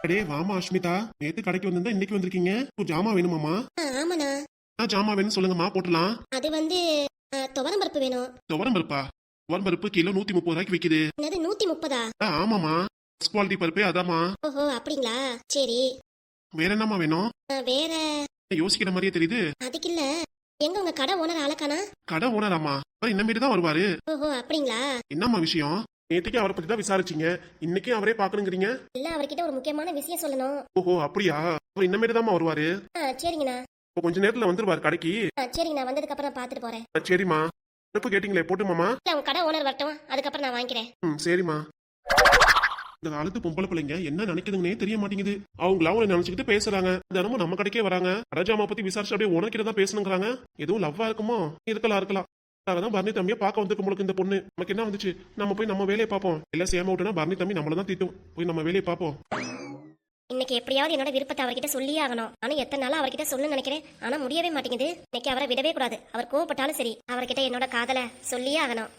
அடே வாமா அஷ்மிதா, நேத்து கடைக்கு வந்திருந்தா இன்னைக்கு வந்திருக்கீங்க. ஒரு ஜாமா வேணுமாமா? ஆமாண்ணா. ஜாமா வேணும் சொல்லுங்கம்மா, போட்டுலாம். அது வந்து துவரம் பருப்பு வேணும். துவரம் பருப்பா? துவரம் பருப்பு கிலோ 130 ரூபாய்க்கு விக்குது. என்னது 130? ஆமாமா, ஃபர்ஸ்ட் குவாலிட்டி பருப்பே அதாமா. ஓஹோ அப்படிங்களா, சரி. வேற என்னமா வேணும்? வேற யோசிக்கிற மாதிரியே தெரியுது. அதுக்கு இல்ல, எங்க உங்க கடை ஓனர் ஆளக்கானா? கடை ஓனராமா? இன்னமேட்டு தான் வருவாரு. ஓஹோ அப்படிங்களா. என்னம்மா விஷயம்? நேற்றுக்கு அவரை பத்தி தான் விசாரிச்சீங்க, இன்னைக்கு அவரே பாக்கணுங்கிறீங்க. இல்ல, அவர்கிட்ட ஒரு முக்கியமான விஷயம் சொல்லணும். ஓஹோ அப்படியா? அவர் இன்னமேட்டு தான் வருவாரு. சரிங்கண்ணா. இப்போ கொஞ்ச நேரத்துல வந்துருவாரு கடைக்கு. சரிங்கண்ணா, வந்ததுக்கு அப்புறம் பாத்துட்டு போறேன். சரிம்மா. பருப்பு கேட்டீங்களே, போட்டுமாமா? இல்ல, உங்க கடை ஓனர் வரட்டும், அதுக்கப்புறம் நான் வாங்கிக்கிறேன். சரிம்மா. இந்த காலத்து பொம்பளை பிள்ளைங்க என்ன நினைக்குதுங்கன்னே தெரிய மாட்டேங்குது. அவங்களா அவங்களை நினைச்சுக்கிட்டு பேசுறாங்க. தினமும் நம்ம கடைக்கே வராங்க. அரஜாமா பத்தி விசாரிச்சு அப்படியே உனக்கிட்ட தான் பேசணுங்கிறாங்க. எதுவும் லவ்வா இருக்குமோ? இருக்கலாம். அதான் பரணி தம்பியை பார்க்க வந்துருக்க உங்களுக்கு இந்த பொண்ணு. நமக்கு என்ன வந்துச்சு? நம்ம போய் நம்ம வேலையை பார்ப்போம். எல்லாம் சேம விட்டுனா பரணி தம்பி நம்மள தான் திட்டும். போய் நம்ம வேலையை பார்ப்போம். இன்னைக்கு எப்படியாவது என்னோட விருப்பத்தை அவர்கிட்ட சொல்லியே ஆகணும். ஆனா எத்தனை நாளா அவர்கிட்ட சொல்லணும்னு நினைக்கிறேன், ஆனா முடியவே மாட்டேங்குது. இன்னைக்கு அவரை விடவே கூடாது. அவர் கோவப்பட்டாலும் சரி, அவர்கிட்ட என்னோட காதலை சொல்லியே ஆகணும்.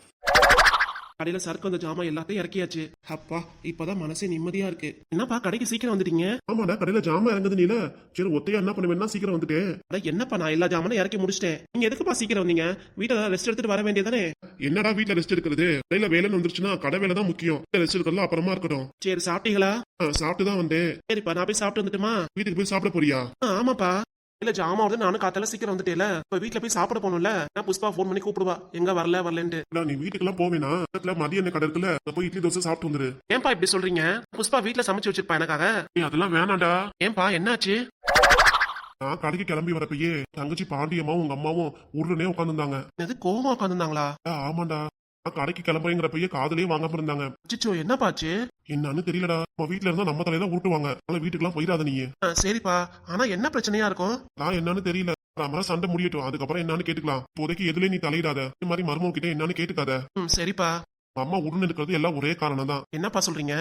கடையில சரக்கு வந்த ஜாமா எல்லாத்தையும் இறக்கியாச்சு. அப்பா, இப்பதான் மனசே நிம்மதியா இருக்கு. என்னப்பா கடைக்கு சீக்கிரம் வந்துட்டீங்க? ஆமாடா, கடையில ஜாமா இறங்குது நீல. சரி, ஒத்தையா என்ன பண்ணுவேன்னா சீக்கிரம் வந்துட்டேன். என்னப்பா, நான் எல்லா ஜாமானும் இறக்கி முடிச்சிட்டேன். நீங்க எதுக்குப்பா சீக்கிரம் வந்தீங்க? வீட்டுல ரெஸ்ட் எடுத்துட்டு வர வேண்டியதானே? என்னடா வீட்டுல ரெஸ்ட் எடுக்கிறது? கடையில வேலைன்னு வந்துருச்சுன்னா கடை வேலை தான் முக்கியம். ரெஸ்ட் எடுக்கலாம் அப்புறமா இருக்கட்டும். சரி, சாப்பிட்டீங்களா? சாப்பிட்டு தான் வந்தேன். சரிப்பா, நான் போய் சாப்பிட்டு வந்துட்டுமா? வீட்டுக்கு போய் சாப்பிட போறியா? ஆமாப்பா. இல்ல ஜாமா வந்து நானும் காத்தால சீக்கிரம் வந்துட்டேல. இப்ப வீட்டுல போய் சாப்பிட போகணும்ல. நான் புஷ்பா போன் பண்ணி கூப்பிடுவா, எங்க வரலன்ட்டு. நீ வீட்டுக்கெல்லாம் போவேனா? மதிய என்ன கடை இருக்குல்ல, போய் இட்லி தோசை சாப்பிட்டு வந்துரு. ஏன்பா இப்படி சொல்றீங்க? புஷ்பா வீட்டுல சமைச்சு வச்சிருப்பா எனக்காக. அதெல்லாம் வேணாண்டா. ஏன்பா, என்னாச்சு? நான் கடைக்கு கிளம்பி வரப்பயே தங்கச்சி பாண்டியம்மாவும் உங்க அம்மாவும் உருளனே உட்காந்துருந்தாங்க. எது, கோவமா உட்காந்துருந்தாங்களா? ஆமாண்டா. கடைக்கு கிளம்புறேங்கிறப்பயே காதலே வாங்காம இருந்தாங்க. சிச்சோ, என்னப்பாச்சு? என்னன்னு தெரியலடா. நம்ம வீட்டுல இருந்தா நம்ம தலையில ஊட்டுவாங்க. ஆனா வீட்டுக்குலாம் போயிடாத நீ. சரிப்பா, ஆனா என்ன பிரச்சனையா இருக்கும்? நான் என்னன்னு தெரியல. அப்புறம் சண்டை முடியட்டும், அதுக்கப்புறம் என்னன்னு கேட்டுக்கலாம். இப்போதைக்கு எதுல நீ தலையிடாத. இந்த மாதிரி மருமக கிட்ட என்னன்னு கேட்டுக்காத. சரிப்பா. அம்மா உடனே இருக்கிறது எல்லாம் ஒரே காரணம் தான். என்னப்பா சொல்றீங்க?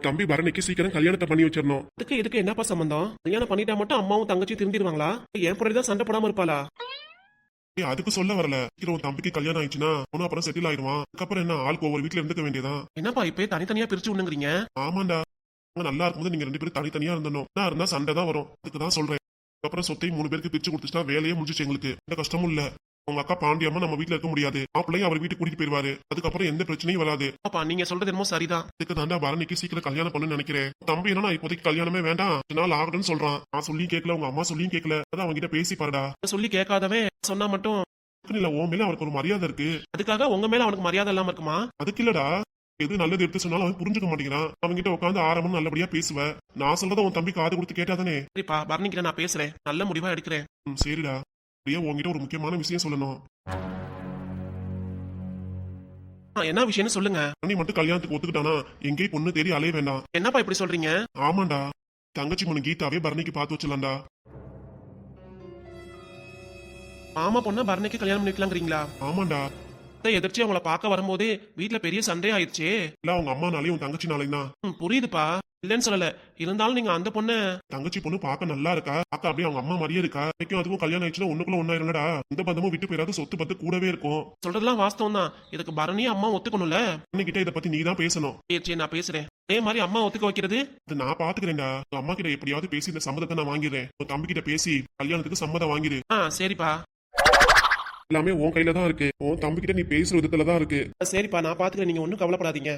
தம்பி பரணிக்கு சீக்கிரம் கல்யாணத்தை பண்ணி வச்சிடணும். இதுக்கு என்னப்பா சம்பந்தம்? கல்யாணம் பண்ணிட்டா மட்டும் அம்மாவும் தங்கச்சி திருந்திடுவாங்களா? என் பிறகுதான் சண்டை போடாம இருப்பாளா? அதுக்கு சொல்ல வரல. உன் தம்பிக்கு கல்யாணம் ஆயிடுச்சுன்னா அவனும் அப்புறம் செட்டில் ஆயிடுவான். அதுக்கப்புறம் என்ன, ஆளுக்கு ஒவ்வொரு வீட்டுல இருந்துக்க வேண்டியதான். என்னப்பா இப்ப தனித்தனியா பிரிச்சு விடுங்கிறீங்க? ஆமாண்டா, நல்லா இருக்கும்போது நீங்க 2 பேரும் தனித்தனியா இருந்தணும். நான் இருந்தா சண்டை தான் வரும். அதுக்குதான் சொல்றேன். அப்புறம் சொத்தையும் 3 பேருக்கு பிரிச்சு கொடுத்துட்டா வேலையே முடிஞ்சிச்சு. எங்களுக்கு எந்த கஷ்டமும் இல்ல. உங்க அக்கா பாண்டியம்மா நம்ம வீட்டுல இருக்க முடியாது. மாப்பிள்ளையும் அவர் வீட்டுக்கு கூட்டிட்டு போயிருவாரு. அதுக்கப்புறம் எந்த பிரச்சனையும் வராது. அப்பா நீங்க சொல்றது என்னமோ சரிதான். இதுக்கு தாண்டா பரணிக்கு சீக்கிரம் கல்யாணம் பண்ணு நினைக்கிறேன். தம்பி என்ன, இப்போதைக்கு கல்யாணமே வேண்டாம், நாள் ஆகட்டும்னு சொல்றான். நான் சொல்லியும் கேட்கல, உங்க அம்மா சொல்லியும் கேட்கல. அதான் அவங்க கிட்ட பேசி பாருடா. சொல்லி கேட்காதவே சொன்னா மட்டும் இல்ல. உன் மேல அவனுக்கு ஒரு மரியாதை இருக்கு. அதுக்காக உங்க மேல அவனுக்கு மரியாதை இல்லாம இருக்குமா? அதுக்கு இல்லடா, எது நல்லது எடுத்து சொன்னாலும் அவன் புரிஞ்சுக்க மாட்டேங்கிறான். அவங்க கிட்ட உட்காந்து ஆரம்பம் நல்லபடியா பேசுவேன். நான் சொல்றத உன் தம்பி காது கொடுத்து கேட்டாதானே? சரிப்பா, பரணிக்கிட்ட நான் பேசுறேன், நல்ல முடிவா எடுக்கிறேன். சரிடா. அப்படியே உங்ககிட்ட ஒரு முக்கியமான விஷயம் சொல்லணும். என்ன விஷயம்னு சொல்லுங்க. நீ மட்டும் கல்யாணத்துக்கு ஒத்துக்கிட்டானா எங்கேயும் பொண்ணு தேடி அலைய வேண்டாம். என்னப்பா இப்படி சொல்றீங்க? ஆமாண்டா, தங்கச்சி பொண்ணு கீதாவே பரணிக்கு பார்த்து வச்சலாம்டா. ஆமா, பொண்ணு பரணிக்கு கல்யாணம் பண்ணிக்கலாங்கிறீங்களா? ஆமாண்டா. எதிர்த்து அவங்கள பார்க்க வரும்போதே வீட்டுல பெரிய சண்டை ஆயிடுச்சு. இல்ல, அவங்க அம்மானாலையும் உன் தங்கச்சினாலையும் தான். புரியுதுப்பா, இல்லன்னு சொல்லல. இருந்தாலும் நீங்க அந்த பொண்ணு, தங்கச்சி பொண்ணு பார்க்க நல்லா இருக்கா, பார்க்க அப்படியே அவங்க அம்மா மாதிரியே இருக்கா. அதுவும் கல்யாணம் ஆயிடுச்சுன்னா ஒண்ணுக்குள்ள ஒன்னா இருங்கடா. இந்த பந்தமும் விட்டு போயிடாது, சொத்து பத்து கூடவே இருக்கும். சொல்றதெல்லாம் வாஸ்தவம் தான். இதுக்கு பரணியும் அம்மா ஒத்துக்கணும்ல. கிட்ட இதை பத்தி நீ தான் பேசணும். சரி, நான் பேசுறேன். அதே மாதிரி அம்மா ஒத்துக்க வைக்கிறது நான் பாத்துக்கிறேன்டா. அம்மா கிட்ட எப்படியாவது பேசி இந்த சம்மதத்தை நான் வாங்கிடுறேன். உன் தம்பி கிட்ட பேசி கல்யாணத்துக்கு சம்மதம் வாங்கிடு. சரிப்பா. எல்லாமே உன் கையில தான் இருக்கு. உன் தம்பி கிட்ட நீ பேசுற விதத்துல தான் இருக்கு. சரிப்பா, நான் பாத்துக்கிறேன், நீங்க ஒன்னும் கவலைப்படாதீங்க.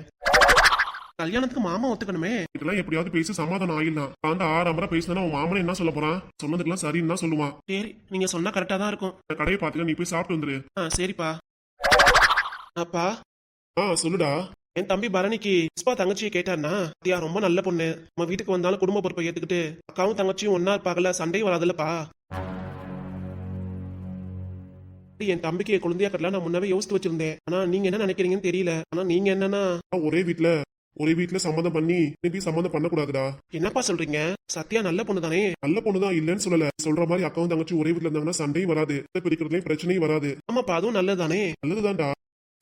கல்யாணத்துக்கு மாமா ஒத்துக்கணுமே. இதெல்லாம் எப்படியாவது பேசி சமாதானம் ஆயிடலாம். அந்த 6 முறை பேசினா உன் மாமனை என்ன சொல்ல போறான்? சொன்னதுக்கெல்லாம் சரின்னு தான் சொல்லுவான். சரி, நீங்க சொன்னா கரெக்டா தான் இருக்கும். கடையை பாத்துக்க, நீ போய் சாப்பிட்டு வந்துரு. சரிப்பா. அப்பா. சொல்லுடா. என் தம்பி பரணிக்கு புஷ்பா தங்கச்சியை கேட்டான்னா, ரொம்ப நல்ல பொண்ணு, நம்ம வீட்டுக்கு வந்தாலும் குடும்ப பொறுப்பை ஏத்துக்கிட்டு அக்காவும் தங்கச்சியும் ஒன்னா இருப்பாங்கல்ல, சண்டையும் வராதுல்லப்பா. என் தம்பிக்கு குழந்தையா கட்டலாம் நான் முன்னாவே யோசித்து வச்சிருந்தேன். ஆனா நீங்க என்ன நினைக்கிறீங்கன்னு தெரியல. ஆனா நீங்க என்னன்னா, ஒரே வீட்டுல சம்மந்தம் பண்ணி சம்மந்தம் பண்ணக்கூடாதுடா. என்னப்பா சொல்றீங்க? சத்யா நல்ல பொண்ணு தானே? நல்ல பொண்ணுதான், இல்லன்னு சொல்லல. சொல்ற மாதிரி அக்காவும் தங்கச்சி ஒரே வீட்டுல இருந்தாங்கன்னா சண்டையும் வராது, பிரிக்கிறதுலயும் பிரச்சனையும் வராது. ஆமாப்பா, அதுவும் நல்லதுதானே? நல்லதுதான்டா,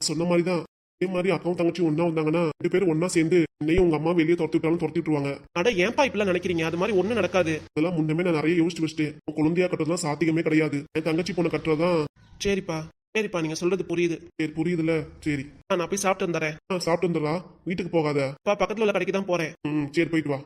சொன்ன மாதிரிதான். இதே மாதிரி அக்காவும் தங்கச்சி ஒன்னா வந்தாங்கன்னா 2 பேரும் ஒன்னா சேர்ந்து என்னையும் உங்க அம்மா வெளியே துரத்திட்டாலும் துரத்திட்டுருவாங்க. அட ஏன்பா இப்பெல்லாம் நினைக்கிறீங்க? அது மாதிரி ஒண்ணு நடக்காது. அதெல்லாம் முன்னமே நான் நிறைய யோசிச்சு வச்சுட்டேன். குழந்தையா கட்டுறதுலாம் சாத்தியமே கிடையாது. என் தங்கச்சி பொண்ணு கட்டுறதுதான். சரிப்பா, நீங்க சொல்றது புரியுது. சரி, புரியுதுல? சரி, நான் போய் சாப்பிட்டு வந்துறேன். சாப்பிட்டு வந்துடா, வீட்டுக்கு போகாத. பக்கத்துல உள்ள கடைக்கு தான் போறேன். சரி, போயிட்டு வா.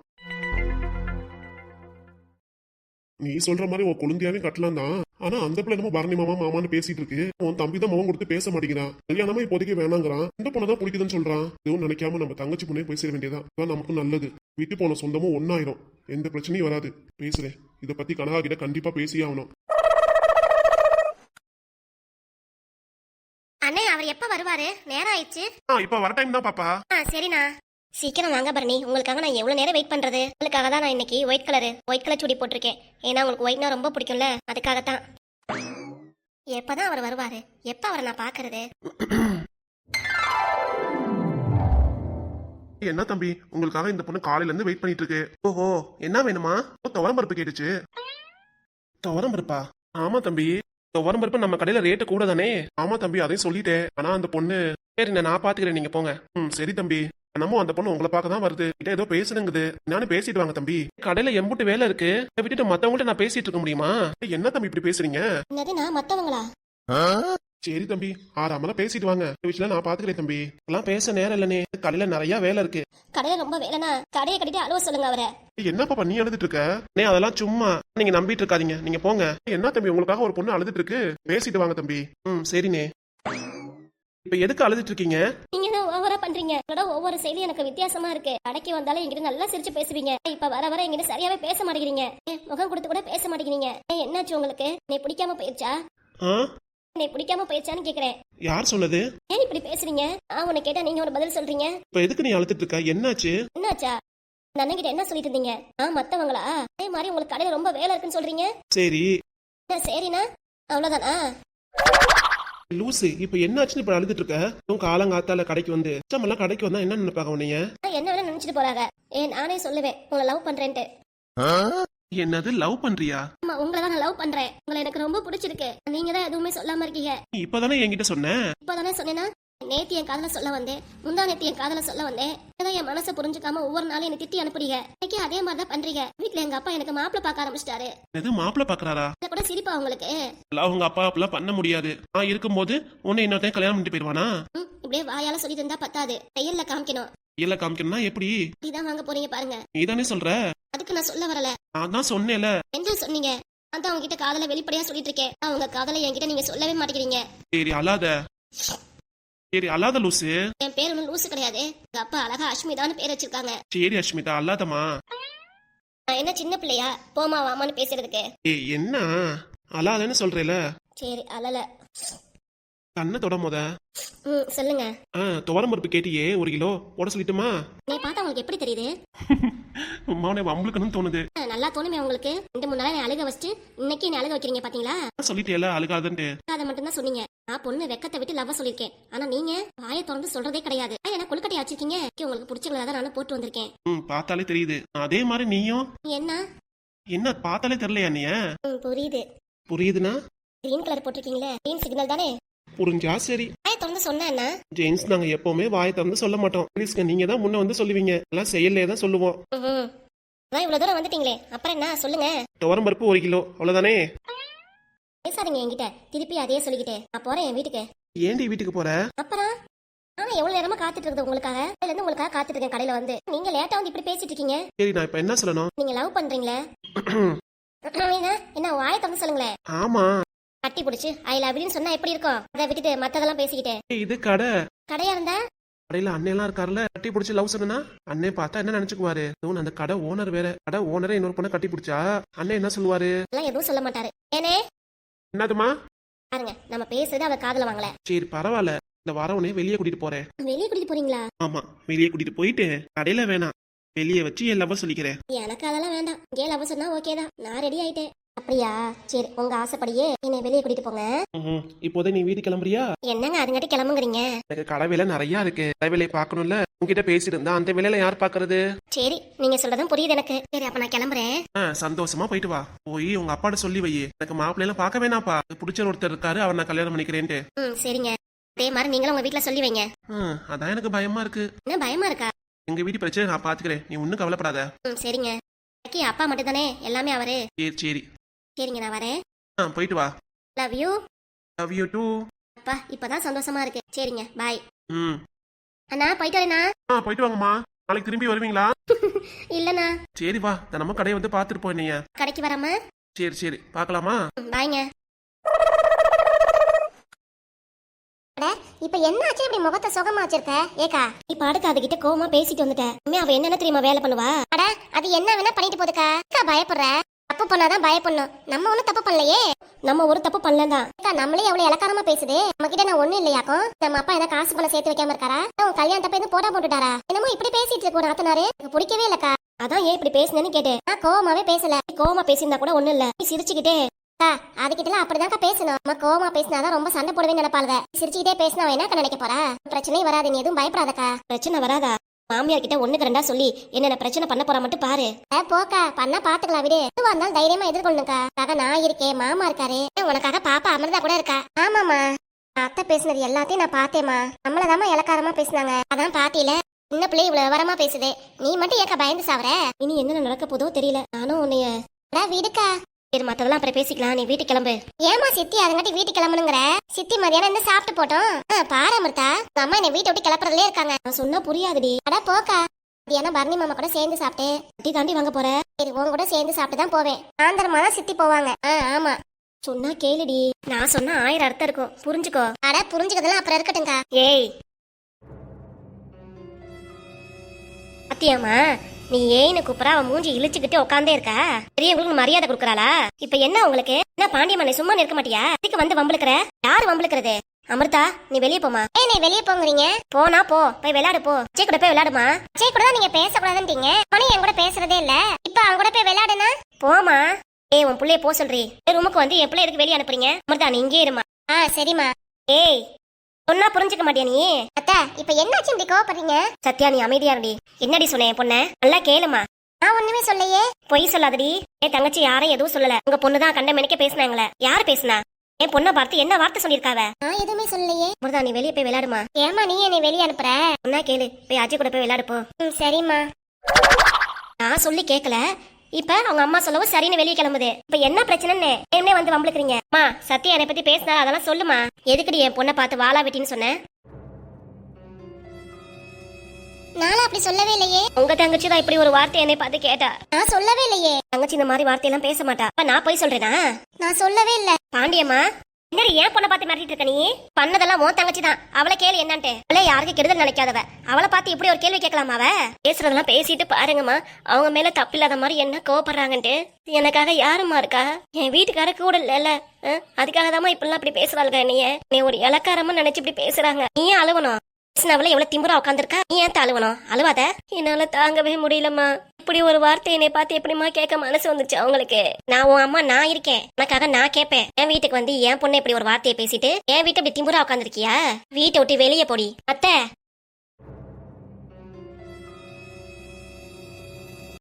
நீ சொல்ற மாதிரி உன் குழந்தையாவே கட்டலாம் தான். ஆனா அந்த பிள்ளை என்னமோ பரணி மாமா மாமான்னு பேசிட்டு இருக்கு. உன் தம்பி தான் முகம் கொடுத்து பேச மாட்டேங்கிறான். கல்யாணமா இப்போதைக்கு வேணாங்கிறான். இந்த பொண்ணை தான் பிடிக்குதுன்னு சொல்றான். எதுவும் நினைக்காம நம்ம தங்கச்சி பொண்ணே போய் சேர வேண்டியதான். அதான் நமக்கு நல்லது. விட்டு போன சொந்தமும் ஒன்னாயிரும். எந்த பிரச்சனையும் வராது. பேசுறேன். இத பத்தி கனகா கிட்ட கண்டிப்பா பேசியே ஆகணும். அண்ணே அவர் எப்ப வருவாரு? நேரம் ஆயிடுச்சு. இப்ப வர டைம் தான் பாப்பா. சரிண்ணா. சீக்கிரம் வாங்க பரணி. உங்களுக்காக நான் எவ்வளவு நேரம் வெயிட் பண்றது? உங்களுக்காக தான் நான் இன்னைக்கு ஒயிட் கலர் சுடி போட்டிருக்கேன். ஏன்னா உங்களுக்கு ஒயிட்னா ரொம்ப பிடிக்கும்ல, அதுக்காகத்தான். எப்பதான் அவர் வருவாரு? எப்ப அவரை நான் பாக்குறது? என்ன தம்பி, உங்களுக்காக இந்த பொண்ணு காலையில இருந்து வெயிட் பண்ணிட்டு இருக்கு. ஓஹோ, என்ன வேணுமா? துவரம் பருப்பு கேட்டுச்சு. துவரம் பருப்பா? ஆமா தம்பி, துவரம் பருப்பு நம்ம கடையில ரேட்டு கூட தானே. ஆமா தம்பி, அதையும் சொல்லிட்டேன். ஆனா அந்த பொண்ணு சரி நான் பாத்துக்கிறேன், நீங்க போங்க. சரி தம்பி. நம்ம அந்த பொண்ணு உங்களை பார்க்க தான் வருது. கிட்ட ஏதோ பேசுனுங்குது. நானும் பேசிட்டு வாங்க தம்பி. கடையில எம்புட்டு வேலை இருக்கு. இதை விட்டுட்டு மத்தவங்கள்ட்ட நான் பேசிட்டு இருக்க முடியுமா? என்ன தம்பி இப்படி பேசுறீங்க? என்னதுண்ணா மத்தவங்களா? சரி தம்பி, ஆறாமலாம் பேசிட்டு வாங்க. இந்த விஷயம் நான் பாத்துக்கிறேன் தம்பி. எல்லாம் பேச நேரம் இல்லனே. கடையில நிறைய வேலை இருக்கு. கடையில ரொம்ப வேலைனா கடையை கட்டிட்டு அழுவ சொல்லுங்க அவரை. என்ன பாப்பா நீ அழுதுட்டு இருக்க? அதெல்லாம் சும்மா நீங்க நம்பிட்டு இருக்காதீங்க. நீங்க போங்க. என்ன தம்பி, உங்களுக்காக ஒரு பொண்ணு அழுதுட்டு இருக்கு. பேசிட்டு வாங்க தம்பி. சரிண்ணே. இப்ப எதுக்கு அழுதுட்டு இருக்கீங்க? நீங்க தான் ஓவரா பண்றீங்க. ஒவ்வொரு செயலியும் எனக்கு வித்தியாசமா இருக்கு. கடைக்கு வந்தாலும் என்கிட்ட நல்லா சிரிச்சு பேசுவீங்க. இப்ப வர வர என்கிட்ட சரியாவே பேச மாட்டேங்கிறீங்க. முகம் கொடுத்து கூட பேச மாட்டேங்கிறீங்க. என்னாச்சு உங்களுக்கு? என்னை பிடிக்காம போயிருச்சா? என்னை பிடிக்காம போயிருச்சான்னு கேக்குறேன். யார் சொன்னது? ஏன் இப்படி பேசுறீங்க? உன்னை கேட்டா நீங்க ஒரு பதில் சொல்றீங்க. இப்ப எதுக்கு நீ அழுதுட்டு இருக்க? என்னாச்சு? என்னாச்சா? அந்த அண்ணன் கிட்ட என்ன சொல்லிட்டு இருந்தீங்க? மத்தவங்களா? அதே மாதிரி உங்களுக்கு கடையில ரொம்ப வேலை இருக்குன்னு சொல்றீங்க. சரி சரிண்ணா, அவ்வளவுதானா? லூசு, இப்ப என்னாச்சுன்னு இப்ப அழுதுட்டு இருக்க? காலங்காத்தால கடைக்கு வந்து எல்லாம் கடைக்கு வந்தா என்ன நினைப்பாங்க உன்னைய? என்ன வேணா நினைச்சிட்டு போறாங்க. நானே சொல்லுவேன் உங்களை லவ் பண்றேன்ட்டு. என்னது லவ் பண்றியா? ஆமா, உங்களை தான் நான் லவ் பண்றேன். உங்களை எனக்கு ரொம்ப பிடிச்சிருக்கு. நீங்க தான் எதுவுமே சொல்லாம இருக்கீங்க. நீ இப்பதானே என்கிட்ட சொன்ன. இப்பதானே சொன்னேன்னா? நேத்து என் காதல சொல்ல வந்தேன், முந்தா நேத்து என் காதல சொல்ல வந்தேன். இதான் என் மனசை புரிஞ்சுக்காம ஒவ்வொரு நாளும் என்ன திட்டி அனுப்புறீங்க. இன்னைக்கு அதே மாதிரி தான் பண்றீங்க. வீட்டுல எங்க அப்பா எனக்கு மாப்பிள்ள பார்க்க ஆரம்பிச்சிட்டாரு. எது மாப்பிள்ள பாக்குறாரா? இத கூட சிரிப்பா உங்களுக்கு? உங்க அப்பா அப்பெல்லாம் பண்ண முடியாது. நான் இருக்கும்போது உன்னை இன்னொருத்தையும் கல்யாணம் பண்ணிட்டு போயிருவானா? இப்படியே வாயால சொல்லிட்டு இருந்தா பத்தாது, கையில காமிக்கணும். இல்ல காமிக்கணும்னா எப்படி? நீதான் வாங்க போறீங்க பாருங்க. நீதானே சொல்ற. அதுக்கு நான் சொல்ல வரல. நான் தான் சொன்னேன்ல. என்ன சொன்னீங்க? அதான் அவங்க கிட்ட காதல வெளிப்படையா சொல்லிட்டு இருக்கேன். அவங்க காதல என்கிட்ட நீங்க சொல்லவே மாட்டேங்கிறீங்க. சரி அழாத. சரி அழாத லூசு. என் பேர் ஒன்னும் லூசு கிடையாது. எங்க அப்பா அழகா அஷ்மிதான்னு பேர் வச்சிருக்காங்க. சரி அஷ்மிதா அழாதமா. நான் என்ன சின்ன பிள்ளையா போமா வாமான்னு பேசுறதுக்கு? என்ன அழாதன்னு சொல்றேல. சரி அழல. கண்ணை தொட முத. சொல்லுங்க. துவரம் பருப்பு கேட்டியே, 1 கிலோ போட சொல்லிட்டுமா? நீ பார்த்தா உங்களுக்கு எப்படி தெரியுது? உமாவனே வம்பளுக்குன்னு தோணுது. நல்லா தோணுமே உங்களுக்கு. 2-3 நாளா அழுக வச்சுட்டு இன்னைக்கு என்ன அழுக வைக்கிறீங்க பாத்தீங்களா? சொல்லிட்டேல அழுகாதன்ட்டு. அதை மட்டும் தான் சொன்னீங்க. நான் பொண்ணு வெக்கத்தை விட்டு லவ் சொல்லிருக்கேன். ஆனா நீங்க வாயை திறந்து சொல்றதே கிடையாது. என்ன கொழுக்கட்டை வச்சிருக்கீங்க? உங்களுக்கு பிடிச்சவங்களா தான் நானும் போட்டு வந்திருக்கேன். பார்த்தாலே தெரியுது. அதே மாதிரி நீயும். என்ன பார்த்தாலே தெரியலையா நீ? புரியுது. புரியுதுன்னா கிரீன் கலர் போட்டிருக்கீங்களே, கிரீன் சிக்னல் தானே? புரிஞ்சா சரி. வாயை திறந்து சொன்னா ஜெயின்ஸ் நாங்க எப்பவுமே வாயை திறந்து சொல்ல மாட்டோம். நீங்க தான் முன்ன வந்து சொல்லுவீங்க. எல்லாம் செயல்லே தான் சொல்லுவோம். இவ்வளவு தூரம் வந்துட்டீங்களே, அப்புறம் என்ன சொல்லுங்க. துவரம் பருப்பு 1 கிலோ அவ்வளவுதானே. பேசாதீங்க என்கிட்ட. திருப்பி அதே சொல்லிக்கிட்டே நான் போறேன் என் வீட்டுக்கு. ஏண்டி வீட்டுக்கு போற? அப்புறம் நானும் எவ்வளவு நேரமா காத்துட்டு இருக்குது உங்களுக்காக. அதுல இருந்து உங்களுக்காக காத்துட்டு இருக்கேன் கடையில வந்து. நீங்க லேட்டா வந்து இப்படி பேசிட்டு இருக்கீங்க. சரி நான் இப்ப என்ன சொல்லணும்? நீங்க லவ் பண்றீங்களே. என்ன வாயை திறந்து சொல்லுங்களேன். ஆமா. கட்டி பிடிச்சு ஐ லவ் யூன்னு சொன்னா எப்படி இருக்கும்? அதை விட்டுட்டு மத்ததெல்லாம் பேசிக்கிட்டே. இது கடை. கடையா இருந்தா கடையில அண்ணெல்லாம் இருக்காருல்ல, கட்டி பிடிச்சி லவ் சொன்னா அண்ணே பார்த்தா என்ன நினைச்சுக்குவாரு? அந்த கடை ஓனர் வேற. கடை ஓனரே இன்னொரு பொண்ணை கட்டி பிடிச்சா அண்ணே என்ன சொல்லுவாரு? எதுவும் சொல்ல மாட்டாரு. ஏனே என்னதுமா? பாருங்க நம்ம பேசுறது அவ காதுல வாங்கல. சரி பரவாயில்ல, இந்த வாரம் வெளியே கூட்டிட்டு போறேன். வெளியே கூட்டிட்டு போறீங்களா? ஆமா, வெளியே கூட்டிட்டு போயிட்டு கடையில வேணாம், வெளியே வச்சு என் லவ் சொல்லிக்கிறேன். எனக்கு அதெல்லாம் வேண்டாம். இங்கே லவ் சொன்னா ஓகே தான். நான் ரெடி ஆயிட்டேன். அப்படியா? சரி, உங்க ஆசைப்படியே என்னை வெளியே கூட்டிட்டு போங்க. இப்போதே நீ வீடு கிளம்புறியா? என்னங்க அதுங்காட்டி கிளம்புங்கிறீங்க? எனக்கு கடை வேலை நிறைய இருக்கு. கடை வேலையை பாக்கணும்ல. உங்ககிட்ட பேசிட்டு இருந்தா அந்த வேலையில யார் பாக்குறது? சரி, நீங்க சொல்றதும் புரியுது எனக்கு. சரி அப்ப நான் கிளம்புறேன். சந்தோஷமா போயிட்டு வா. போய் உங்க அப்பாட்ட சொல்லி வை, எனக்கு மாப்பிள்ளை எல்லாம் பார்க்க வேணாப்பா, பிடிச்ச ஒருத்தர் இருக்காரு, அவர் நான் கல்யாணம் பண்ணிக்கிறேன்ட்டு. சரிங்க. அதே மாதிரி நீங்களும் உங்க வீட்டுல சொல்லி வைங்க. அதான் எனக்கு பயமா இருக்கு. என்ன பயமா இருக்கா? எங்க வீட்டு பிரச்சனை நான் பாத்துக்கிறேன், நீ ஒன்னும் கவலைப்படாத. சரிங்க. அப்பா மட்டும் தானே எல்லாமே அவரு. சரி. சரிங்க நான் வரேன். போயிட்டு வா. Love you. Love you too. அப்பா இப்பதான் சந்தோஷமா இருக்கு. சரிங்க பாய். அண்ணா போயிட்டு வரேனா? போயிட்டு வாங்கம்மா. நாளைக்கு திரும்பி வருவீங்களா? இல்லண்ணா. சரி வா, நம்ம கடையை வந்து பாத்துட்டு போய். நீங்க கடைக்கு வராம சரி சரி பார்க்கலாமா? பாய்ங்க. இப்ப என்ன ஆச்சு இப்படி முகத்தை சுகமா வச்சிருக்க? ஏக்கா நீ பாடுக்க அதுகிட்ட கோவமா பேசிட்டு வந்துட்ட. அவ என்னென்ன தெரியுமா வேலை பண்ணுவா? அட அது என்ன வேணா பண்ணிட்டு போதுக்கா. அக்கா பயப்படுற? தப்பு பண்ணாதான் பயப்படணும். நம்ம ஒண்ணும் தப்பு பண்ணலையே. நம்ம ஒரு தப்பு பண்ணலதான். அக்கா நம்மளே எவ்வளவு இலக்காரமா பேசுது. நம்ம கிட்ட நான் ஒண்ணும் இல்லையாக்கும். நம்ம அப்பா ஏதாவது காசு பணம் சேர்த்து வைக்காம இருக்காரா? உன் கல்யாணத்தப்ப எதுவும் போட்டா போட்டுட்டாரா? என்னமோ இப்படி பேசிட்டு இருக்க நாத்தனாரு. எனக்கு பிடிக்கவே இல்லக்கா. அதான் ஏன் இப்படி பேசுனேன்னு கேட்டேன். நான் கோவமாவே பேசல. கோவமா பேசியிருந்தா கூட ஒண்ணும் இல்ல. நீ சிரிச்சுக்கிட்டே அதுகிட்ட அப்படிதான்க்கா பேசணும். நம்ம கோவமா பேசினாதான் ரொம்ப சண்டை போடவே நினைப்பாளுங்க. சிரிச்சுக்கிட்டே பேசினா என்ன நினைக்க போறா? பிரச்சனையே வராது. நீ எதுவும் பயப்படாதக்கா. பிரச்சனை வராதா? மாமியார் கிட்ட ஒண்ணுக்கு ரெண்டா சொல்லி என்னென்ன பிரச்சனை பண்ண போறா மட்டும் பாரு. போக்கா பண்ணா பாத்துக்கலாம் விடு. எதுவா இருந்தாலும் தைரியமா எதிர்கொள்ளுக்கா. நான் இருக்கேன், மாமா இருக்காரு. உனக்காக பாப்பா அமிர்தா கூட இருக்கா. ஆமாமா அத்தை பேசுனது எல்லாத்தையும் நான் பார்த்தேமா. நம்மளதாமா இலக்காரமா பேசினாங்க. அதான் பாத்தியில சின்ன பிள்ளை இவ்வளவு விவரமா பேசுது. நீ மட்டும் ஏக்கா பயந்து சாவற? இனி என்ன நடக்க போதோ தெரியல. நானும் உன்னைய வீடுக்கா. சரி மத்ததெல்லாம் அப்புறம் பேசிக்கலாம். நீ வீட்டுக்கு கிளம்பு. ஏமா சித்தி அதுங்காட்டி வீட்டுக்கு கிளம்பணுங்கிற? சித்தி மதியானம் இருந்து சாப்பிட்டு போட்டோம். பாரு அமிர்தா அம்மா என்னை வீட்டை விட்டு கிளப்புறதுலே இருக்காங்க. நான் சொன்னா புரியாதுடி. அட போக்கா. மதியானம் பரணி மாமா கூட சேர்ந்து சாப்பிட்டு வண்டி தாண்டி வாங்க போற. சரி உன் கூட சேர்ந்து சாப்பிட்டு தான் போவேன். சாயந்தரமா தான் சித்தி போவாங்க. ஆமா சொன்னா கேளுடி. நான் சொன்னா 1000 அர்த்தம் இருக்கும். புரிஞ்சுக்கோ. அட புரிஞ்சுக்கிறதெல்லாம் அப்புறம் இருக்கட்டும்க்கா. ஏய் அத்தியாமா நீ ஏன்னு கூப்பிடா அவன் மூஞ்சி இழிச்சுக்கிட்டு உட்காந்தே இருக்கா? பெரியவங்களுக்கு மரியாதை கொடுக்கறாளா? இப்ப என்ன உங்களுக்கு என்ன பாண்டியம்மா நீ சும்மா நிற்க மாட்டியா? இதுக்கு வந்து வம்பளுக்குற? யாரு வம்பளுக்குறது? அமிர்தா நீ வெளியே போமா. நீ வெளியே போங்கறீங்க. போனா போ போய் விளையாடு போ. அச்சை கூட போய் விளையாடுமா. அச்சை கூட தான் நீங்க பேசக்கூடாதுன்றீங்க. அவனு என் கூட பேசுறதே இல்ல. இப்ப அவன் கூட போய் விளையாடுனா போமா. உன் பிள்ளைய போ சொல்றீ. ரூமுக்கு வந்து என் பிள்ளை எதுக்கு வெளியே அனுப்புறீங்க? அமிர்தா நீ இங்கே இருமா. சரிம்மா. ஏய் சொன்னா புரிஞ்சுக்க மாட்டியா நீ? அத்தா இப்ப என்னாச்சு இப்படி கோவப்படுறீங்க? சத்யா நீ அமைதியா இருடி. என்னடி சொன்ன என் பொண்ண? நல்லா கேளுமா. நான் ஒண்ணுமே சொல்லையே. பொய் சொல்லாதடி. என் தங்கச்சி யாரையும் எதுவும் சொல்லல. உங்க பொண்ணுதான் கண்ட மெனிக்க பேசினாங்களே. யார் பேசுனா? என் பொண்ணை பார்த்து என்ன வார்த்தை சொல்லிருக்காவ? நான் எதுவுமே சொல்லலையே. முருதா நீ வெளியே போய் விளையாடுமா. ஏமா நீ என்னை வெளியே அனுப்புற? ஒன்னா கேளு. போய் அஜய் கூட போய் விளையாடு போ. சரிம்மா. நான் சொல்லி கேட்கல. இப்ப அவங்க அம்மா சொல்லவும் சரின்னு வெளியே கிளம்புது. இப்ப என்ன பிரச்சனைன்னு என்ன வந்து வம்பளுக்குறீங்க? அம்மா சத்யா என்னை பத்தி பேசினா அதெல்லாம் சொல்லுமா. எதுக்குடி என் பொண்ணை பார்த்து வாளா வெட்டின்னு சொன்னேன்? நானும் அப்படி சொல்லவே இல்லையே. உங்க தங்கச்சி தான் இப்படி ஒரு வார்த்தை என்னை பார்த்து கேட்டா. நான் சொல்லவே இல்லையே. தங்கச்சி இந்த மாதிரி வார்த்தையெல்லாம் பேச மாட்டா. நான் போய் சொல்றேனா? நான் சொல்லவே இல்ல. பாண்டியம்மா என்ன ஏன் பொண்ணை பார்த்து மிரட்டிட்டு இருக்க நீ? பண்ணதெல்லாம் உன் தங்கச்சி தான். அவளை கேளு என்னன்ட்டு. அவளை யாருக்கு கெடுதல் நினைக்காதவ. அவளை பார்த்து இப்படி ஒரு கேள்வி கேட்கலாமா? அவ பேசுறதெல்லாம் பேசிட்டு பாருங்கம்மா. அவங்க மேல தப்பில்லாத மாதிரி என்ன கோவப்படுறாங்கன்ட்டு. எனக்காக யாருமா இருக்கா? என் வீட்டுக்கார கூட இல்ல. அதுக்காக தாமா இப்பெல்லாம் இப்படி பேசுறாளுங்க. நீ ஒரு இலக்காரமா நினைச்சு இப்படி பேசுறாங்க. நீ ஏன் அழுவணும்? அவளை எவ்வளவு திமுறா உட்காந்துருக்கா. நீ ஏன் அழுவணும்? அழுவாத. என்னால தாங்கவே முடியலம்மா. இப்படி ஒரு வார்த்தை என்னை பார்த்து எப்படிமா கேட்க மனசு வந்துச்சு அவங்களுக்கு. நான் உன் அம்மா நான் இருக்கேன். எனக்காக நான் கேட்பேன். என் வீட்டுக்கு வந்து என் பொண்ணு இப்படி ஒரு வார்த்தையை பேசிட்டு என் வீட்டை இப்படி திமுறா உட்காந்துருக்கியா? வீட்டை விட்டு வெளியே போடி. அத்தை